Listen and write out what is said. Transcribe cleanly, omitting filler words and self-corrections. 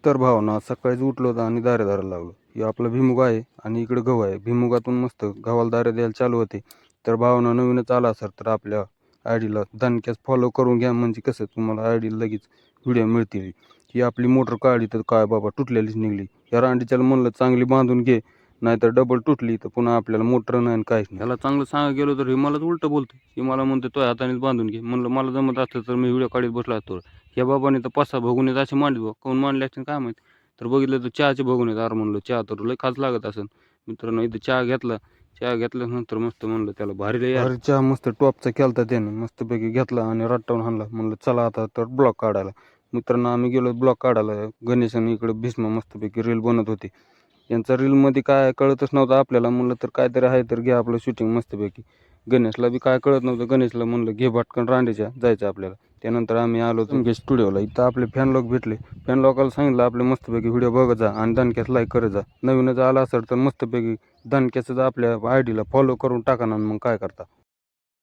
तर भावना सकाळीच उठलो होतं आणि दारे दाराला लावलं. हे आपलं भुईमुग आहे आणि इकडे गहू आहे. भुईमुगातून मस्त गव्हाला दारे द्यायला चालू होते. तर भावना नवीनच आला असेल तर आपल्या आयडीला दणक्यास फॉलो करून घ्या, म्हणजे कसं तुम्हाला आयडीला लगेच व्हिडिओ मिळतील. ही आपली मोटर काढली तर काय बाबा तुटलेलीच निघली. या रांडीच्याला म्हणलं चांगली बांधून घे, नाहीतर डबल तुटली तर पुन्हा आपल्याला मोटर नाही आणि काहीच नाही. त्याला चांगलं सांगा गेलो तर हे मलाच उलटं बोलतो. हे मला म्हणतो तो हातानेच बांधून घे. म्हणलं मला जमत असतं तर मी व्हिडिओ काढत बसला असतो. या बाबाने तर 5-6 भगुनीत असे मांडले बा. काहून मांडले असतील काय माहिती. तर बघितलं तर चहाचे भगुनीत. अरे म्हणलं चहा तर लय खास लागत असेल. मित्रांनो इथं चहा घेतला. चहा घेतल्यानंतर मस्त म्हणलं त्याला भारी लय भारी चहा मस्त टॉपचा केलता त्यानं. मस्तपैकी घेतला आणि रट्टावून हाणला. म्हणलं चला आता तर ब्लॉक काढायला. मित्रांनो आम्ही गेलो ब्लॉक काढायला. गणेश आणि इकडे भीष्मा मस्तपैकी रील बनत होती. यांचा रीलमध्ये काय कळतच नव्हतं आपल्याला. म्हणलं तर काहीतरी आहे तर घ्या आपलं शूटिंग मस्तपैकी. गणेशला बी काय कळत नव्हतं. गणेशला म्हणलं घे भटकन रांडेच्या जायचं आपल्याला. त्यानंतर आम्ही आलो तुमच्या स्टुडिओला. इथं आपले फॅन लोक भेटले. फॅन लोकांना सांगितलं आपले मस्तपैकी व्हिडिओ बघत जा आणि दणक्यास लाईक करत जा. नवीनच आला असेल तर मस्तपैकी दणक्याचं आपल्या आयडीला फॉलो करून टाका ना. मग काय करता.